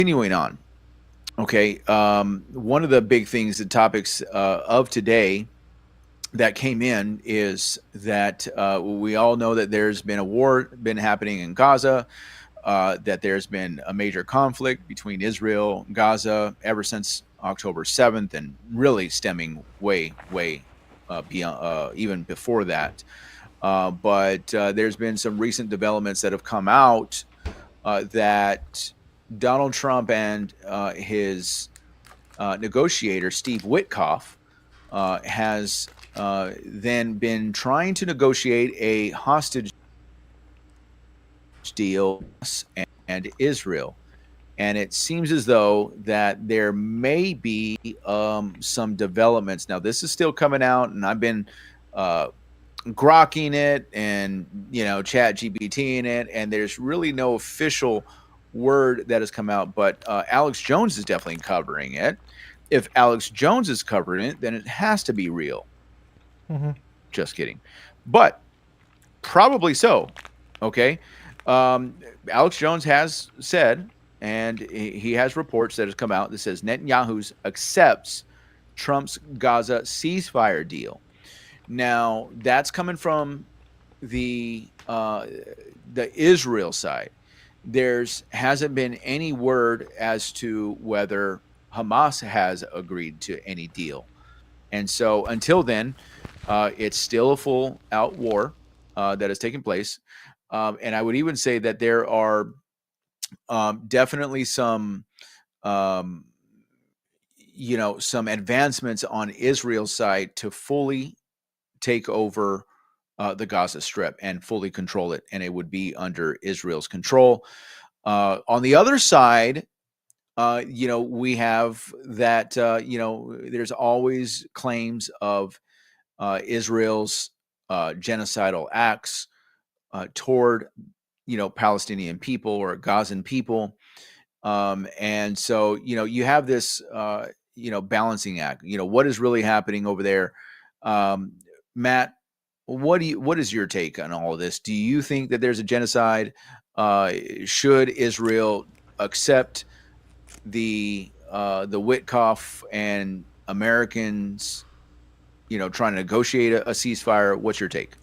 Continuing on. Okay. One of the big things, the topics of today that came in is that we all know that there's been a war been happening in Gaza, that there's been a major conflict between Israel and Gaza ever since October 7th, and really stemming way beyond even before that. But there's been some recent developments that have come out that Donald Trump and his negotiator, Steve Whitcoff, has then been trying to negotiate a hostage deal and Israel. And it seems as though that there may be some developments. Now, this is still coming out, and I've been uh, grokking it and chat GBTing it, and there's really no official word that has come out, but Alex Jones is definitely covering it. If Alex Jones is covering it, then it has to be real. Mm-hmm. Just kidding. But probably so. Okay. Alex Jones has said, and he has reports that has come out that says Netanyahu accepts Trump's Gaza ceasefire deal. Now, that's coming from the Israel side. There's hasn't been any word as to whether Hamas has agreed to any deal. And so until then, it's still a full out war that is taking place. And I would even say that there are definitely um, some advancements on Israel's side to fully take over the Gaza Strip and fully control it, and it would be under Israel's control. On the other side, we have that. There's always claims of Israel's genocidal acts toward Palestinian people or Gazan people, and so you have this balancing act. What is really happening over there, Matt? What is your take on all of this? Do you think that there's a genocide? Should Israel accept the Whitcoff and Americans, trying to negotiate a ceasefire? What's your take?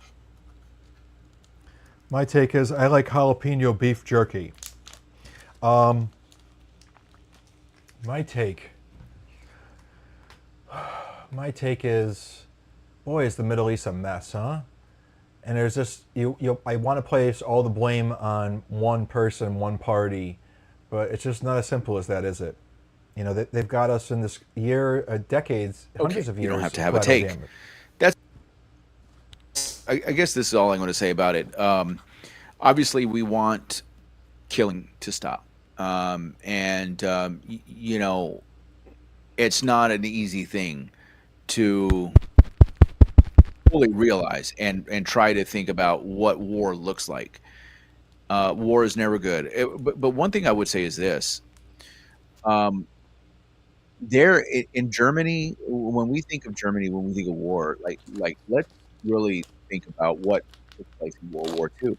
My take is I like jalapeno beef jerky. Um, my take. My take is, boy, is the Middle East a mess, huh? And there's this. I want to place all the blame on one person, one party, but it's just not as simple as that, is it? They've got us in this decades, Okay, hundreds of you don't years have to of have a collateral take. damage. That's I guess this is all I'm going to say about it. Obviously, we want killing to stop, and it's not an easy thing to fully realize and try to think about what war looks like. War is never good. But one thing I would say is this: um, in Germany, when we think of Germany, when we think of war, like let's really think about what took place in World War II.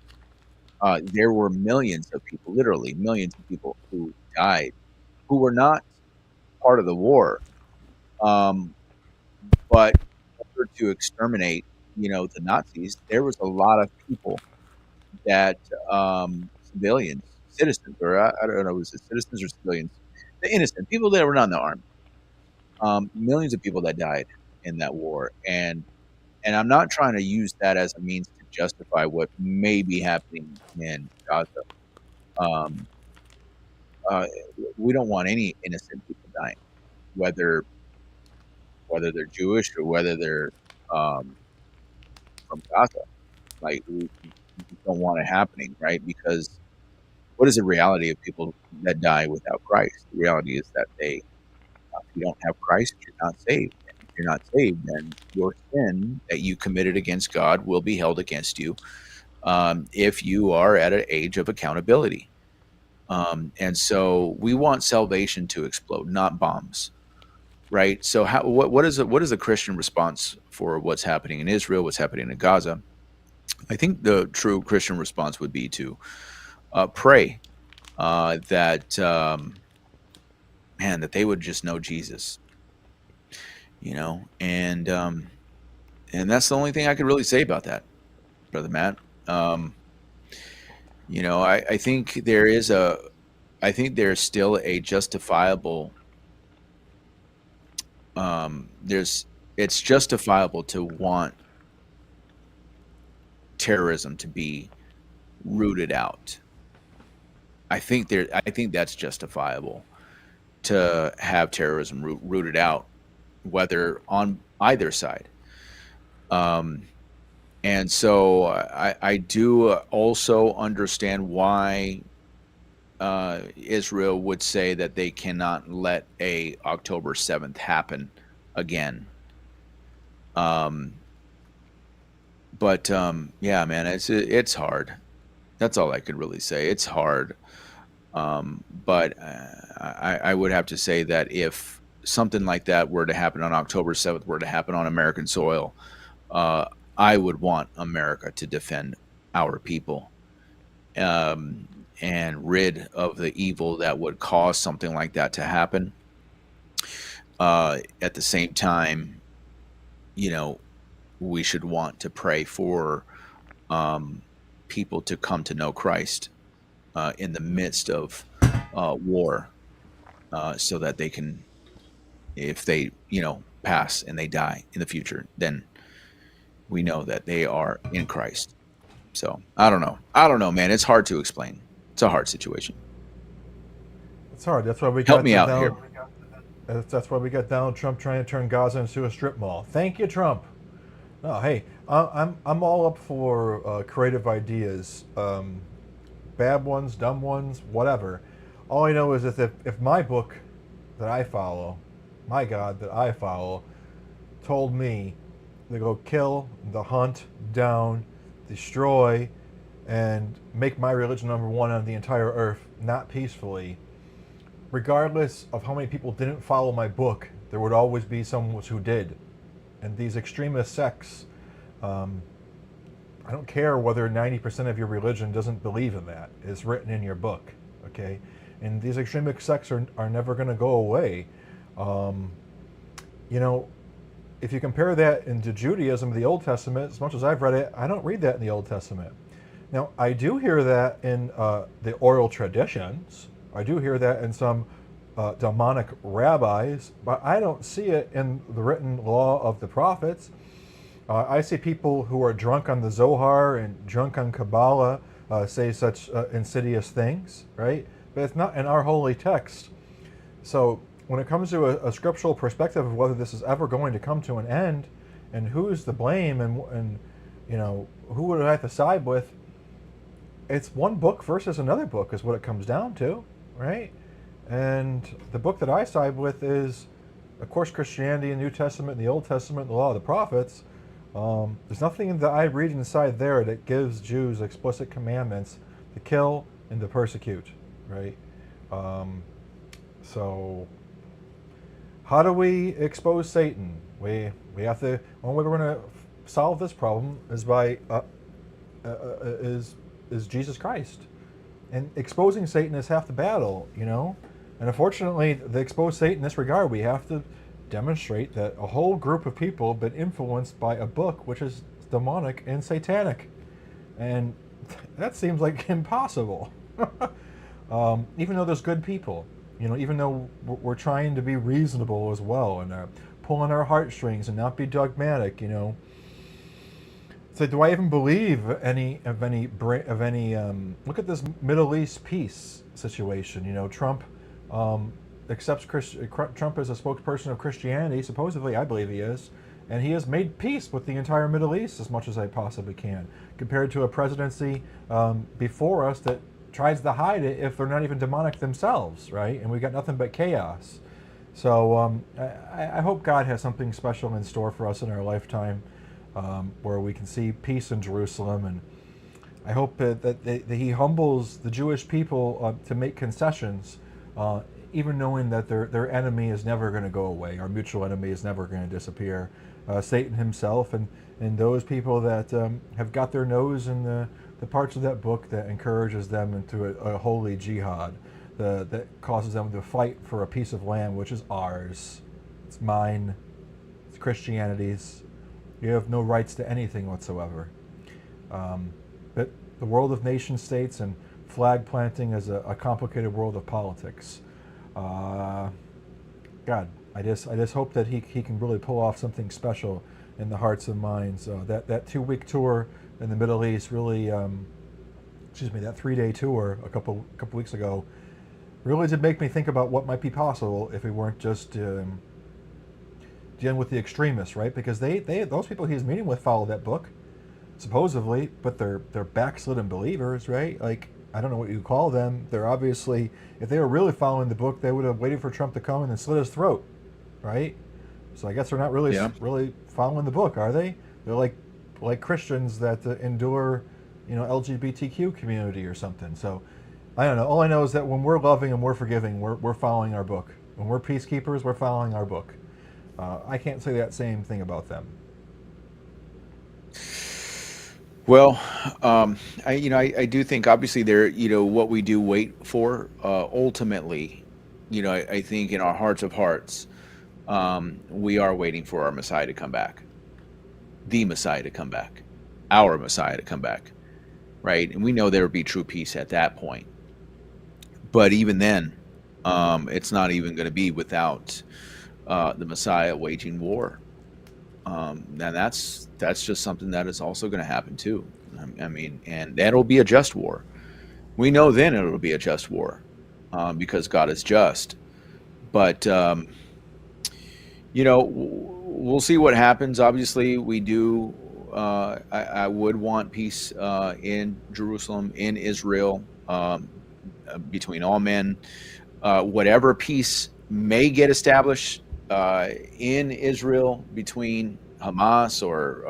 There were millions of people, literally millions of people, who died, who were not part of the war, um, but in order to exterminate, the Nazis, there was a lot of people that civilians, citizens, or I don't know, was it citizens or civilians, the innocent people that were not in the army, millions of people that died in that war, and I'm not trying to use that as a means to justify what may be happening in Gaza. Um, uh, we don't want any innocent people dying, whether they're Jewish or whether they're um, from Gaza. Like we just don't want it happening, right? Because what is the reality of people that die without Christ? The reality is that if you don't have Christ, you're not saved. And if you're not saved, then your sin that you committed against God will be held against you if you are at an age of accountability. And so we want salvation to explode, not bombs, right? So what is the Christian response for what's happening in Israel, what's happening in Gaza? I think the true Christian response would be to pray that man, that they would just know Jesus, and that's the only thing I could really say about that, brother Matt. Um, I think I think there's still a justifiable, there's, it's justifiable to want terrorism to be rooted out. I think that's justifiable to have terrorism rooted out, whether on either side. Um, and so I do also understand why Israel would say that they cannot let a October 7th happen again. Um, but yeah, man, it's hard. That's all I could really say. It's hard. But I would have to say that if something like that were to happen on October 7th, were to happen on American soil, uh, I would want America to defend our people, um, and rid of the evil that would cause something like that to happen. At the same time, you know, we should want to pray for um, people to come to know Christ in the midst of war, so that they can, if they, pass and they die in the future, then we know that they are in Christ. So I don't know. I don't know, man. It's hard to explain. It's a hard situation. It's hard. That's why we Help got me the out here. Donald. That's why we got Donald Trump trying to turn Gaza into a strip mall. Thank you, Trump. No, hey, I'm all up for creative ideas, bad ones, dumb ones, whatever. All I know is that if my book that I follow, my God that I follow, told me to go kill, the hunt down, destroy, and make my religion number one on the entire earth, not peacefully, regardless of how many people didn't follow my book, there would always be someone who did. And these extremist sects, um, I don't care whether 90% of your religion doesn't believe in that. It's written in your book, okay? And these extremist sects are never going to go away. Um, you know, if you compare that into Judaism, the Old Testament, as much as I've read it, I don't read that in the Old Testament. Now, I do hear that in the oral traditions. I do hear that in some demonic rabbis, but I don't see it in the written law of the prophets. I see people who are drunk on the Zohar and drunk on Kabbalah say such insidious things, right? But it's not in our holy text. So when it comes to a scriptural perspective of whether this is ever going to come to an end, and who's to blame, and who would I have to side with? It's one book versus another book is what it comes down to, right? And the book that I side with is, of course, Christianity, and New Testament, and the Old Testament, the Law of the Prophets. There's nothing that I read inside there that gives Jews explicit commandments to kill and to persecute, right? So, how do we expose Satan? We have to. One way we're going to solve this problem is by is Jesus Christ, and exposing Satan is half the battle, And unfortunately, to expose Satan in this regard, we have to demonstrate that a whole group of people have been influenced by a book which is demonic and satanic, and that seems like impossible. Even though there's good people, even though we're trying to be reasonable as well, and pulling our heartstrings and not be dogmatic, So do I even believe any? Look at this Middle East peace situation. Trump accepts Trump as a spokesperson of Christianity. Supposedly, I believe he is, and he has made peace with the entire Middle East as much as I possibly can, compared to a presidency before us that tries to hide it if they're not even demonic themselves, right? And we got nothing but chaos. So I hope God has something special in store for us in our lifetime. Where we can see peace in Jerusalem, and I hope that he humbles the Jewish people to make concessions, even knowing that their enemy is never going to go away. Our mutual enemy is never going to disappear. Satan himself and those people that have got their nose in the parts of that book that encourages them into a holy jihad. that causes them to fight for a piece of land which is ours. It's mine. It's Christianity's. You have no rights to anything whatsoever. But the world of nation states and flag planting is a complicated world of politics. God, I just hope that he can really pull off something special in the hearts and minds. That 2 week tour in the Middle East really, that 3 day tour a couple weeks ago really did make me think about what might be possible if we weren't just dealing with the extremists, right? Because those people he's meeting with follow that book, supposedly, but they're backslidden believers, right? Like, I don't know what you call them. They're obviously, if they were really following the book, they would have waited for Trump to come in and slit his throat, right? So I guess they're not really Yeah. really following the book, are they? They're like Christians that endure, LGBTQ community or something. So I don't know. All I know is that when we're loving and we're forgiving, we're following our book. When we're peacekeepers, we're following our book. I can't say that same thing about them. Well, I do think obviously there, what we do wait for, ultimately, I think in our hearts of hearts, we are waiting for our Messiah to come back, the Messiah to come back, our Messiah to come back, right? And we know there will be true peace at that point. But even then, it's not even going to be without the Messiah waging war. And that's just something that is also going to happen too. I mean, and that'll be a just war. We know then it'll be a just war, because God is just. But we'll see what happens. Obviously, we do. I would want peace in Jerusalem, in Israel, between all men. Whatever peace may get established in Israel between Hamas or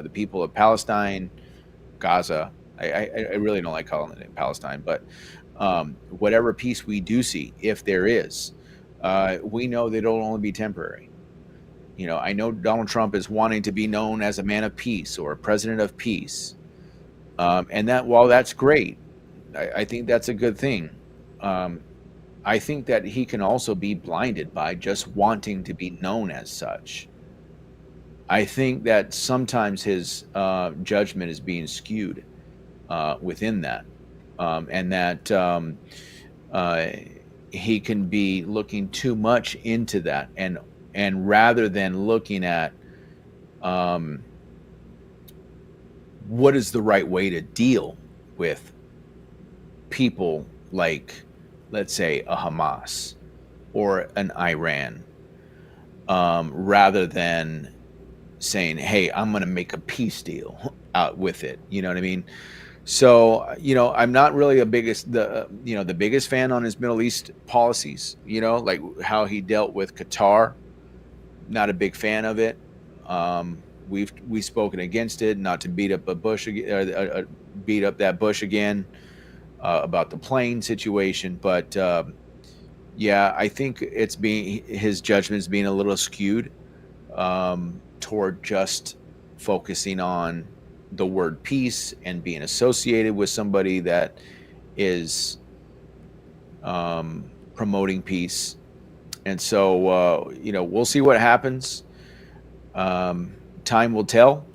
the people of Palestine, Gaza. I really don't like calling it Palestine, but whatever peace we do see, if there is, we know that it'll only be temporary. I know Donald Trump is wanting to be known as a man of peace or a president of peace, and that while that's great, I think that's a good thing. I think that he can also be blinded by just wanting to be known as such. I think that sometimes his judgment is being skewed within that, and that he can be looking too much into that, and rather than looking at what is the right way to deal with people like, let's say, a Hamas or an Iran, rather than saying, hey, I'm going to make a peace deal out with it. You know what I mean? So, I'm not really the biggest fan on his Middle East policies, like how he dealt with Qatar. Not a big fan of it. We've spoken against it, not to beat up beat up that Bush again, about the plane situation. But yeah, I think his judgment is being a little skewed toward just focusing on the word peace and being associated with somebody that is promoting peace. And so, we'll see what happens. Time will tell,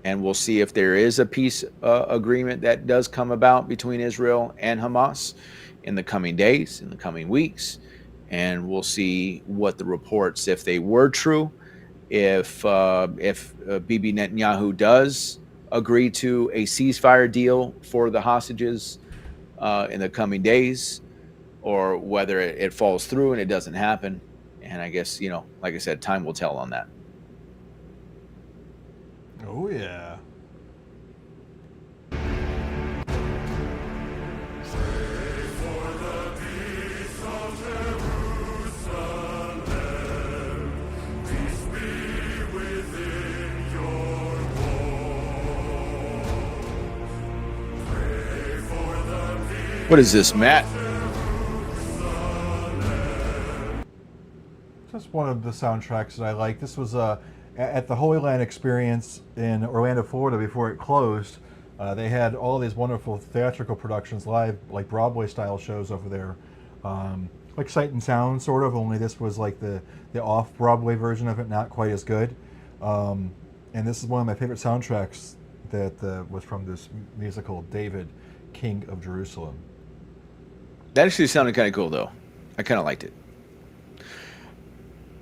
and we'll see if there is a peace agreement that does come about between Israel and Hamas in the coming days, in the coming weeks. And we'll see what the reports, if they were true, if Bibi Netanyahu does agree to a ceasefire deal for the hostages in the coming days, or whether it falls through and it doesn't happen. And I guess, like I said, time will tell on that. Oh, yeah. What is this, Matt? Just one of the soundtracks that I like. This was at the Holy Land Experience in Orlando, Florida, before it closed. They had all these wonderful theatrical productions live, like Broadway-style shows over there. Like Sight and Sound, sort of. Only this was like the off Broadway version of it, not quite as good. Um, and this is one of my favorite soundtracks that was from this musical, David, King of Jerusalem. That actually sounded kind of cool, though. I kind of liked it.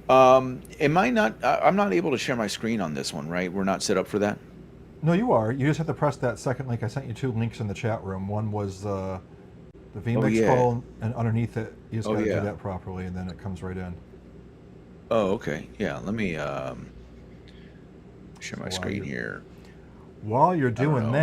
Am I not? I'm not able to share my screen on this one, right? We're not set up for that. No, you are. You just have to press that second link. I sent you two links in the chat room. One was the Oh vMix yeah. call, and underneath it, you just Oh got to do yeah. that properly, and then it comes right in. Oh okay. Yeah. Let me share So my screen here. while you're I don't doing know. that.